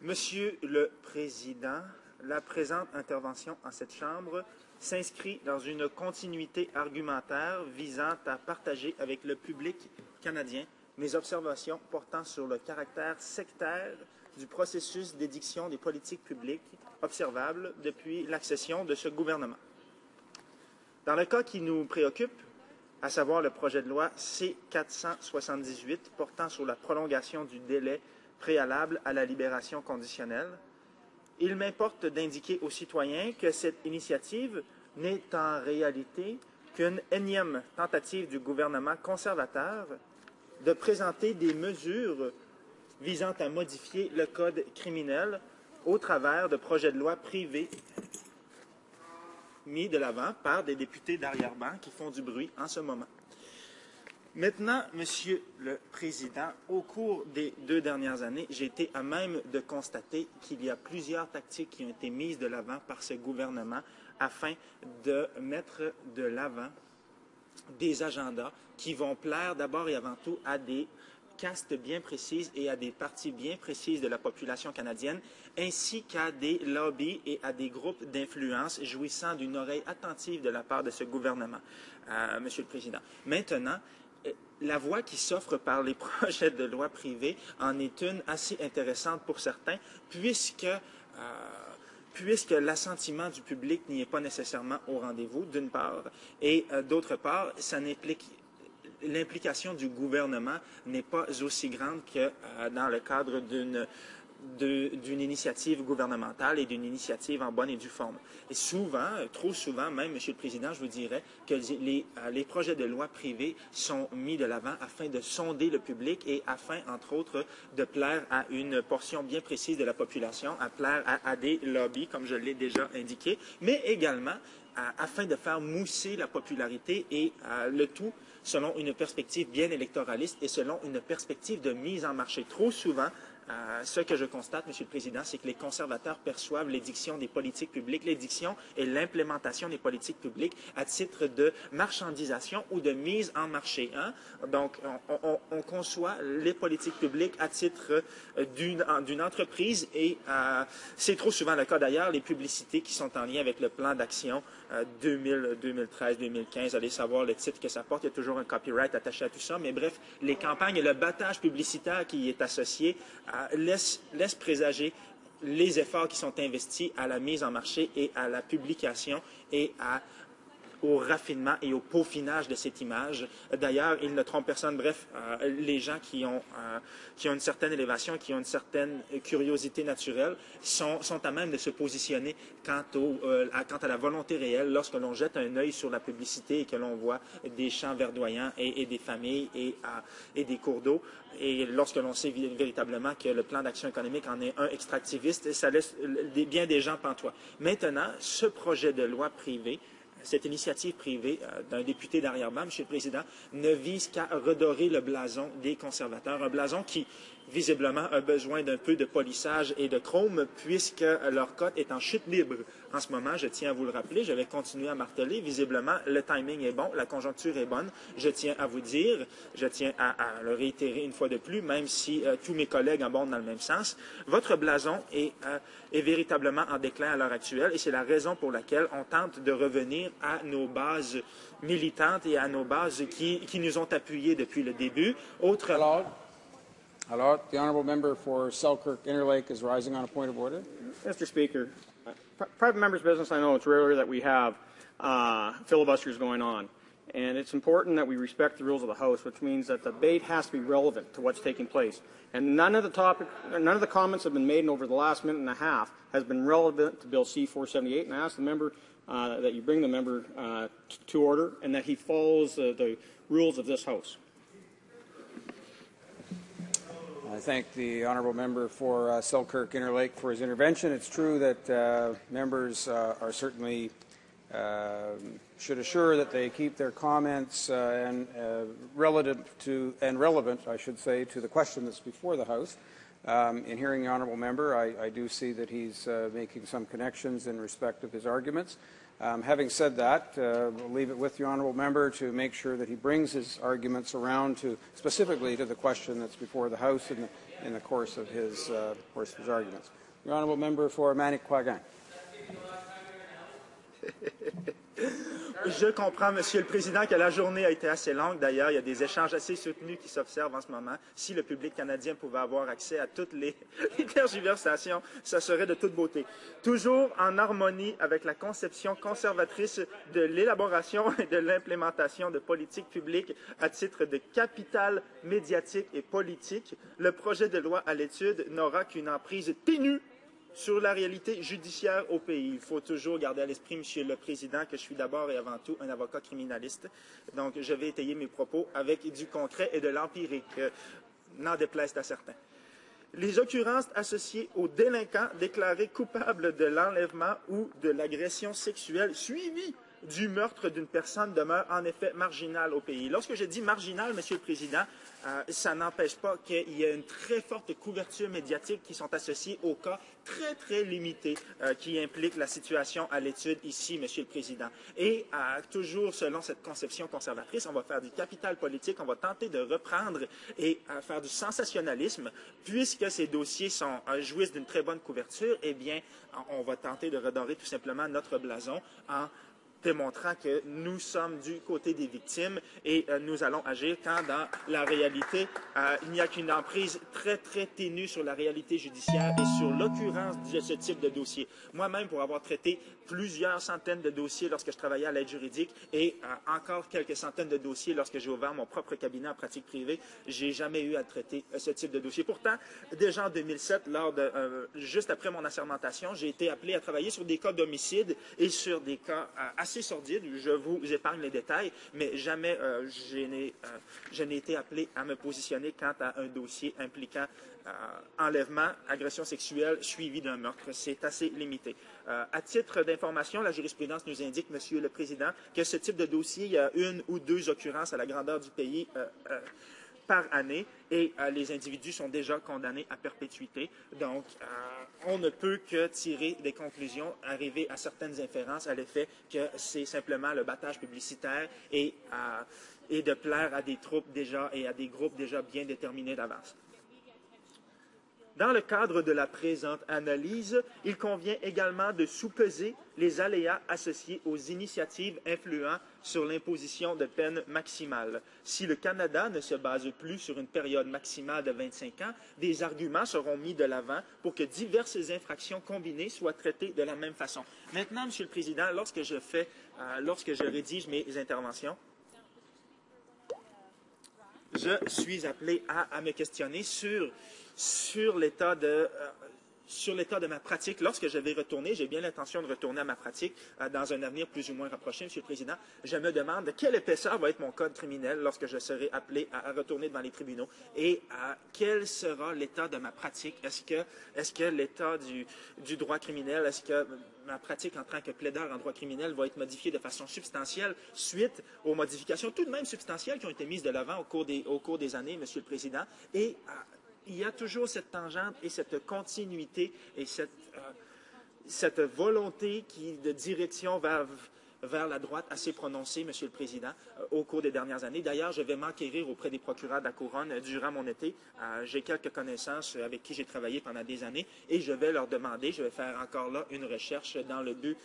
Monsieur le Président, la présente intervention en cette Chambre s'inscrit dans une continuité argumentaire visant à partager avec le public canadien mes observations portant sur le caractère sectaire du processus d'édiction des politiques publiques observable depuis l'accession de ce gouvernement. Dans le cas qui nous préoccupe, à savoir le projet de loi C-478 portant sur la prolongation du délai préalable à la libération conditionnelle, il m'importe d'indiquer aux citoyens que cette initiative n'est en réalité qu'une énième tentative du gouvernement conservateur de présenter des mesures visant à modifier le code criminel au travers de projets de loi privés mis de l'avant par des députés d'arrière-ban qui font du bruit en ce moment. Maintenant, Monsieur le Président, au cours des 2 dernières années, j'ai été à même de constater qu'il y a plusieurs tactiques qui ont été mises de l'avant par ce gouvernement afin de mettre de l'avant des agendas qui vont plaire d'abord et avant tout à des castes bien précises et à des parties bien précises de la population canadienne, ainsi qu'à des lobbies et à des groupes d'influence jouissant d'une oreille attentive de la part de ce gouvernement, Monsieur le Président. Maintenant, la voie qui s'offre par les projets de loi privés en est une assez intéressante pour certains, puisque l'assentiment du public n'y est pas nécessairement au rendez-vous, d'une part, et d'autre part, l'implication du gouvernement n'est pas aussi grande que dans le cadre d'une initiative gouvernementale et d'une initiative en bonne et due forme. Et souvent, trop souvent même, Monsieur le Président, je vous dirais que les projets de loi privés sont mis de l'avant afin de sonder le public et afin, entre autres, de plaire à une portion bien précise de la population, à plaire à des lobbies, comme je l'ai déjà indiqué, mais également afin de faire mousser la popularité et le tout selon une perspective bien électoraliste et selon une perspective de mise en marché. Trop souvent, ce que je constate, Monsieur le Président, c'est que les conservateurs perçoivent l'édiction des politiques publiques, l'édiction et l'implémentation des politiques publiques à titre de marchandisation ou de mise en marché. Hein? Donc, on conçoit les politiques publiques à titre d'une entreprise et c'est trop souvent le cas d'ailleurs, les publicités qui sont en lien avec le plan d'action 2013-2015, allez savoir le titre que ça porte, il y a toujours un copyright attaché à tout ça, mais bref, les campagnes et le battage publicitaire qui y est associé laisse présager les efforts qui sont investis à la mise en marché et à la publication et au raffinement et au peaufinage de cette image. D'ailleurs, il ne trompe personne. Bref, les gens qui ont une certaine élévation, qui ont une certaine curiosité naturelle, sont à même de se positionner quant à la volonté réelle lorsque l'on jette un œil sur la publicité et que l'on voit des champs verdoyants et des familles et des cours d'eau. Et lorsque l'on sait véritablement que le plan d'action économique en est un extractiviste, ça laisse bien des gens pantois. Maintenant, ce projet de loi privé, cette initiative privée d'un député d'arrière-ban, Monsieur le Président, ne vise qu'à redorer le blason des conservateurs, un blason qui, visiblement, a besoin d'un peu de polissage et de chrome, puisque leur cote est en chute libre. En ce moment, je tiens à vous le rappeler, je vais continuer à marteler, visiblement, le timing est bon, la conjoncture est bonne. Je tiens à vous dire, je tiens à le réitérer une fois de plus, même si tous mes collègues abondent dans le même sens, votre blason est véritablement en déclin à l'heure actuelle, et c'est la raison pour laquelle on tente de revenir à nos bases militantes et à nos bases qui nous ont appuyés depuis le début. Hello. The honourable member for Selkirk Interlake is rising on a point of order. Mr. Speaker, private member's business, I know it's rare that we have filibusters going on. And it's important that we respect the rules of the House, which means that the debate has to be relevant to what's taking place. And none of the comments that have been made over the last minute and a half has been relevant to Bill C-478. And I ask the member that you bring the member to order and that he follows the rules of this House. I thank the honourable member for Selkirk Interlake for his intervention. It's true that members are certainly should assure that they keep their comments relevant, I should say, to the question that's before the House. In hearing the honourable member, I do see that he's making some connections in respect of his arguments. Having said that, we'll leave it with the honourable member to make sure that he brings his arguments around to specifically to the question that's before the House in the course of his arguments. The honourable member for Manicouagan. Je comprends, Monsieur le Président, que la journée a été assez longue. D'ailleurs, il y a des échanges assez soutenus qui s'observent en ce moment. Si le public canadien pouvait avoir accès à toutes les tergiversations, ça serait de toute beauté. Toujours en harmonie avec la conception conservatrice de l'élaboration et de l'implémentation de politiques publiques à titre de capital médiatique et politique, le projet de loi à l'étude n'aura qu'une emprise ténue sur la réalité judiciaire au pays. Il faut toujours garder à l'esprit, Monsieur le Président, que je suis d'abord et avant tout un avocat criminaliste. Donc, je vais étayer mes propos avec du concret et de l'empirique, n'en déplaise à certains. Les occurrences associées aux délinquants déclarés coupables de l'enlèvement ou de l'agression sexuelle suivie du meurtre d'une personne demeure en effet marginale au pays. Lorsque je dis marginal, Monsieur le Président, ça n'empêche pas qu'il y ait une très forte couverture médiatique qui sont associées aux cas très, très limités qui impliquent la situation à l'étude ici, Monsieur le Président. Et toujours selon cette conception conservatrice, on va faire du capital politique, on va tenter de reprendre et faire du sensationnalisme. Puisque ces dossiers jouissent d'une très bonne couverture, eh bien, on va tenter de redorer tout simplement notre blason en démontrant que nous sommes du côté des victimes et nous allons agir quand, dans la réalité, il n'y a qu'une emprise très, très ténue sur la réalité judiciaire et sur l'occurrence de ce type de dossier. Moi-même, pour avoir traité plusieurs centaines de dossiers lorsque je travaillais à l'aide juridique et encore quelques centaines de dossiers lorsque j'ai ouvert mon propre cabinet en pratique privée, j'ai jamais eu à traiter ce type de dossier. Pourtant, déjà en 2007, juste après mon assermentation, j'ai été appelé à travailler sur des cas d'homicide et sur des cas assez sordides. Je vous épargne les détails, mais jamais je n'ai été appelé à me positionner quant à un dossier impliquant enlèvement, agression sexuelle suivi d'un meurtre. C'est assez limité. À titre d'information, la jurisprudence nous indique, Monsieur le Président, que ce type de dossier, il y a une ou deux occurrences à la grandeur du pays par année et les individus sont déjà condamnés à perpétuité. Donc, on ne peut que tirer des conclusions, arriver à certaines inférences à l'effet que c'est simplement le battage publicitaire et de plaire à des troupes déjà et à des groupes déjà bien déterminés d'avance. Dans le cadre de la présente analyse, il convient également de sous-peser les aléas associés aux initiatives influant sur l'imposition de peines maximales. Si le Canada ne se base plus sur une période maximale de 25 ans, des arguments seront mis de l'avant pour que diverses infractions combinées soient traitées de la même façon. Maintenant, Monsieur le Président, lorsque je rédige mes interventions, je suis appelé à me questionner sur l'état de ma pratique. Lorsque je vais retourner, j'ai bien l'intention de retourner à ma pratique dans un avenir plus ou moins rapproché, Monsieur le Président. Je me demande quelle épaisseur va être mon code criminel lorsque je serai appelé à retourner devant les tribunaux et quel sera l'état de ma pratique. Est-ce que l'état du droit criminel, est-ce que ma pratique en tant que plaideur en droit criminel va être modifiée de façon substantielle suite aux modifications tout de même substantielles qui ont été mises de l'avant au cours des années, Monsieur le Président. Et il y a toujours cette tangente et cette continuité et cette volonté de direction vers la droite assez prononcée, Monsieur le Président, au cours des dernières années. D'ailleurs, je vais m'enquérir auprès des procureurs de la Couronne durant mon été. J'ai quelques connaissances avec qui j'ai travaillé pendant des années et je vais leur demander, je vais faire encore là une recherche dans le but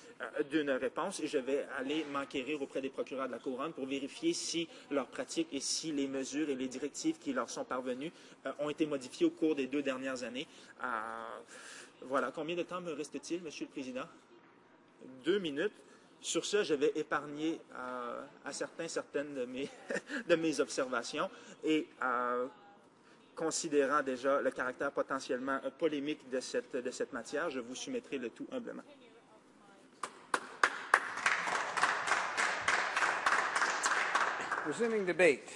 d'une réponse et je vais aller m'enquérir auprès des procureurs de la Couronne pour vérifier si leurs pratiques et si les mesures et les directives qui leur sont parvenues ont été modifiées au cours des 2 dernières années. Voilà. Combien de temps me reste-t-il, Monsieur le Président? 2 minutes. Sur ce, je vais épargner à certaines de mes observations et considérant déjà le caractère potentiellement polémique de cette matière, je vous soumettrai le tout humblement. Resuming debate.